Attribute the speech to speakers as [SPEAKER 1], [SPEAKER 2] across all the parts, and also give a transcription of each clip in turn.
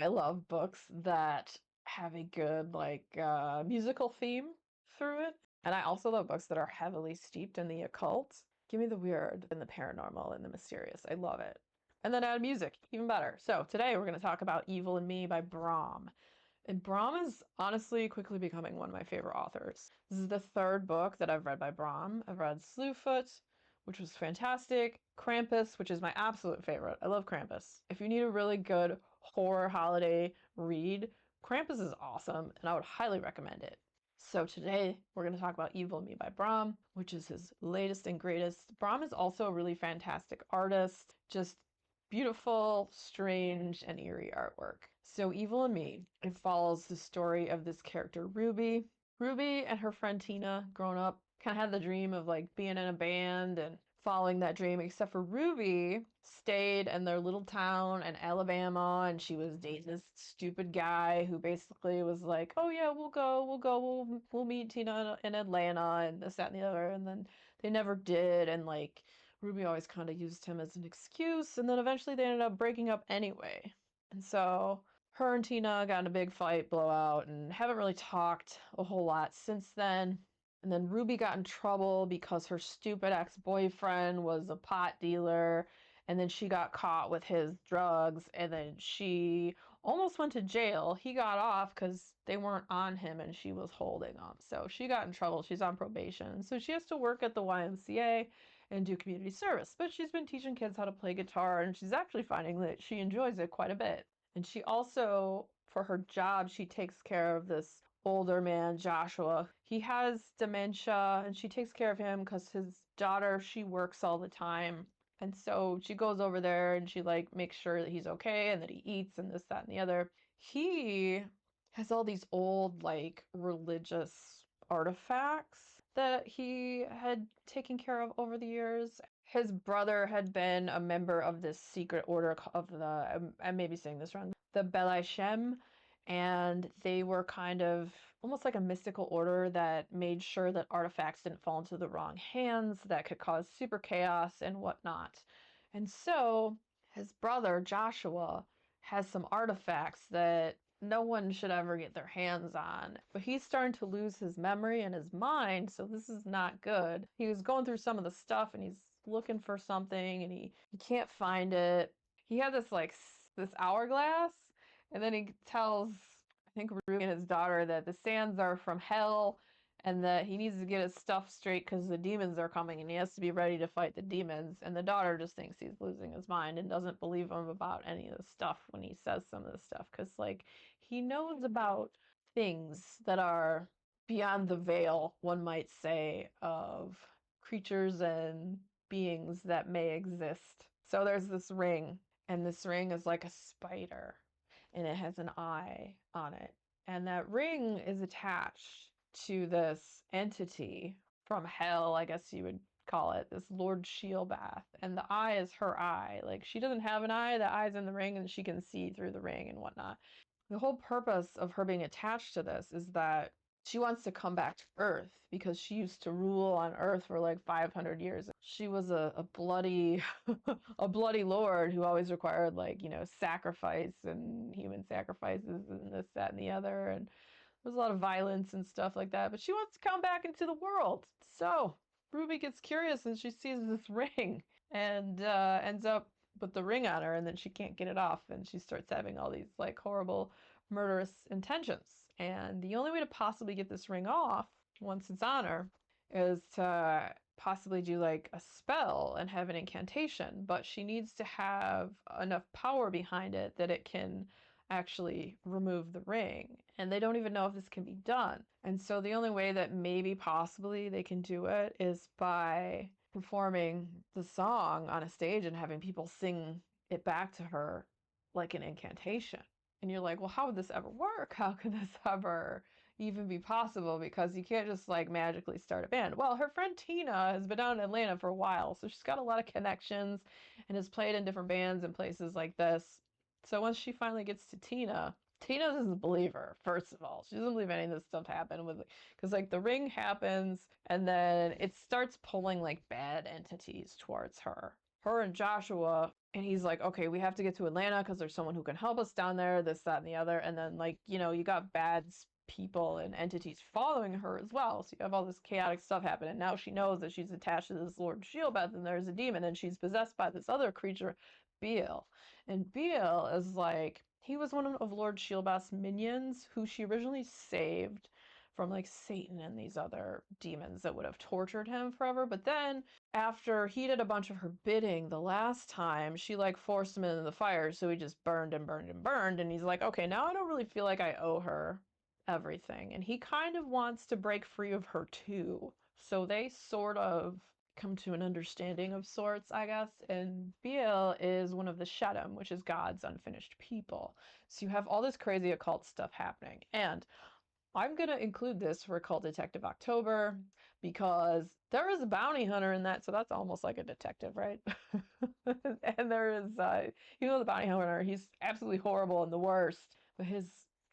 [SPEAKER 1] I love books that have a good musical theme through it. And I also love books that are heavily steeped in the occult. Give me the weird and the paranormal and the mysterious. I love it. And then add music, even better. So today we're going to talk about Evil and Me by Brom. And Brom is honestly quickly becoming one of my favorite authors. This is the third book that I've read by Brom. I've read Slewfoot, which was fantastic. Krampus, which is my absolute favorite. I love Krampus. If you need a really good horror holiday read, Krampus is awesome, and I would highly recommend it. So today we're going to talk about Evil Me by Brom, which is his latest and greatest. Brom is also a really fantastic artist, just beautiful, strange, and eerie artwork. So Evil and Me, it follows the story of this character Ruby. Ruby and her friend Tina, grown up, kind of had the dream of like being in a band and following that dream, except for Ruby stayed in their little town in Alabama, and she was dating this stupid guy who basically was like, oh yeah, we'll meet Tina in Atlanta and this, that, and the other. And then they never did. And like Ruby always kind of used him as an excuse. And then eventually they ended up breaking up anyway. And so her and Tina got in a big fight, blowout, and haven't really talked a whole lot since then. And then Ruby got in trouble because her stupid ex-boyfriend was a pot dealer. And then she got caught with his drugs. And then she almost went to jail. He got off because they weren't on him and she was holding them. So she got in trouble. She's on probation. So she has to work at the YMCA and do community service. But she's been teaching kids how to play guitar and she's actually finding that she enjoys it quite a bit. And she also, for her job, she takes care of this older man, Joshua. He has dementia and she takes care of him because his daughter, she works all the time. And so she goes over there and she like makes sure that he's okay and that he eats and this, that, and the other. He has all these old like religious artifacts that he had taken care of over the years. His brother had been a member of this secret order of I may be saying this wrong, the Belashem, and they were kind of almost like a mystical order that made sure that artifacts didn't fall into the wrong hands that could cause super chaos and whatnot. And so his brother, Joshua, has some artifacts that no one should ever get their hands on. But he's starting to lose his memory and his mind, so this is not good. He was going through some of the stuff and he's looking for something and he can't find it. He had this like this hourglass, and then he tells, I think, Ruby and his daughter that the sands are from hell and that he needs to get his stuff straight because the demons are coming and he has to be ready to fight the demons. And the daughter just thinks he's losing his mind and doesn't believe him about any of the stuff when he says some of the stuff because, like, he knows about things that are beyond the veil, one might say, of creatures and beings that may exist. So there's this ring, and this ring is like a spider and it has an eye on it. And that ring is attached to this entity from hell, I guess you would call it, this Lord Sheelbath. And the eye is her eye. Like, she doesn't have an eye, the eye's in the ring, and she can see through the ring and whatnot. The whole purpose of her being attached to this is that she wants to come back to Earth because she used to rule on Earth for like 500 years. She was a bloody a bloody lord who always required like, sacrifice and human sacrifices and this, that, and the other. And there's a lot of violence and stuff like that. But she wants to come back into the world. So Ruby gets curious and she sees this ring and ends up with the ring on her, and then she can't get it off and she starts having all these like horrible murderous intentions. And the only way to possibly get this ring off once it's on her is to possibly do like a spell and have an incantation, but she needs to have enough power behind it that it can actually remove the ring. And they don't even know if this can be done. And so the only way that maybe possibly they can do it is by performing the song on a stage and having people sing it back to her like an incantation. And you're like, well, how would this ever work? How could this ever even be possible? Because you can't just like magically start a band. Well, her friend Tina has been down in Atlanta for a while, so she's got a lot of connections and has played in different bands and places like this. So once she finally gets to Tina, Tina doesn't believe her, first of all. She doesn't believe any of this stuff happened with, because like the ring happens and then it starts pulling like bad entities towards her. her and Joshua, and he's like, okay, we have to get to Atlanta because there's someone who can help us down there, this, that, and the other. And then, like, you know, you got bad people and entities following her as well. So you have all this chaotic stuff happening. And now she knows that she's attached to this Lord Shieldbeth and there's a demon and she's possessed by this other creature, Beal. And Beal is like, he was one of Lord Shieldbeth's minions who she originally saved from like Satan and these other demons that would have tortured him forever. But then after he did a bunch of her bidding the last time, she like forced him into the fire. So he just burned and burned and burned. And he's like, okay, now I don't really feel like I owe her everything. And he kind of wants to break free of her too. So they sort of come to an understanding of sorts, I guess. And Beal is one of the Shedem, which is God's unfinished people. So you have all this crazy occult stuff happening. And I'm going to include this for Occult Detective October because there is a bounty hunter in that, so that's almost like a detective, right? And there is, you know, the bounty hunter, he's absolutely horrible and the worst, but his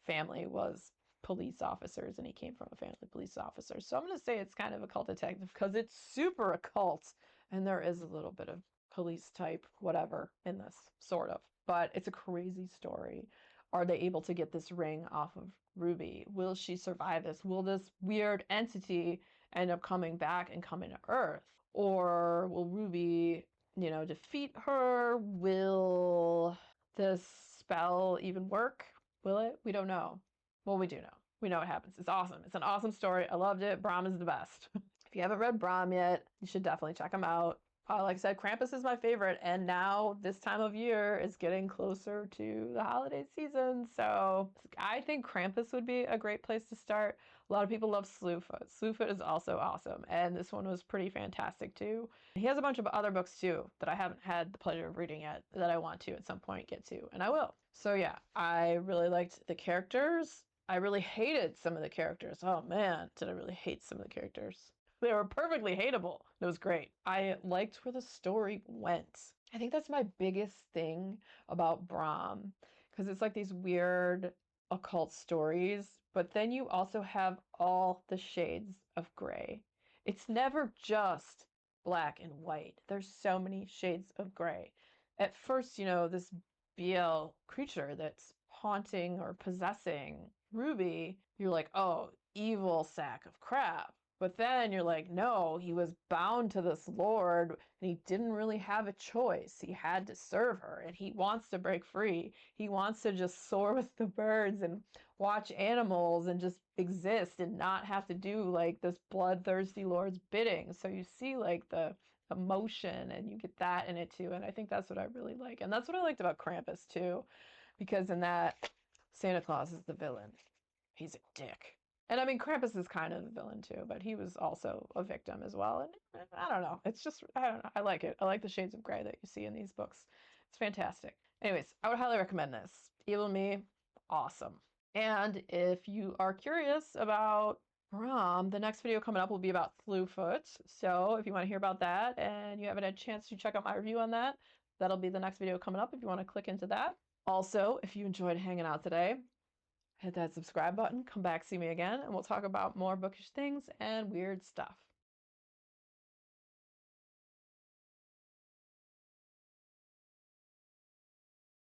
[SPEAKER 1] family was police officers and he came from a family of police officers. So I'm going to say it's kind of occult detective because it's super occult and there is a little bit of police type whatever in this, sort of. But it's a crazy story. Are they able to get this ring off of Ruby? Will she survive this? Will this weird entity end up coming back and coming to Earth? Or will Ruby, you know, defeat her? Will this spell even work? Will it? We don't know. Well, we do know. We know what happens. It's awesome. It's an awesome story. I loved it. Bram is the best. If you haven't read Bram yet, you should definitely check him out. Like I said, Krampus is my favorite, and now this time of year is getting closer to the holiday season, so I think Krampus would be a great place to start. A lot of people love Slewfoot. Slewfoot is also awesome, and this one was pretty fantastic too. He has a bunch of other books too that I haven't had the pleasure of reading yet that I want to at some point get to, and I will. So yeah, I really liked the characters. I really hated some of the characters. Oh man, did I really hate some of the characters. They were perfectly hateable. It was great. I liked where the story went. I think that's my biggest thing about Brom, because it's like these weird occult stories, but then you also have all the shades of gray. It's never just black and white. There's so many shades of gray. At first, you know, this BL creature that's haunting or possessing Ruby, you're like, oh, evil sack of crap. But then you're like, no, he was bound to this lord and he didn't really have a choice. He had to serve her and he wants to break free. He wants to just soar with the birds and watch animals and just exist and not have to do like this bloodthirsty lord's bidding. So you see like the emotion and you get that in it too. And I think that's what I really like. And that's what I liked about Krampus too, because in that, Santa Claus is the villain. He's a dick. And I mean, Krampus is kind of the villain too, but he was also a victim as well. And I don't know. It's just, I don't know. I like it. I like the shades of gray that you see in these books. It's fantastic. Anyways, I would highly recommend this. Evil Me, awesome. And if you are curious about Brom, the next video coming up will be about Slewfoot. So if you want to hear about that and you haven't had a chance to check out my review on that, that'll be the next video coming up if you want to click into that. Also, if you enjoyed hanging out today, hit that subscribe button, come back, see me again, and we'll talk about more bookish things and weird stuff.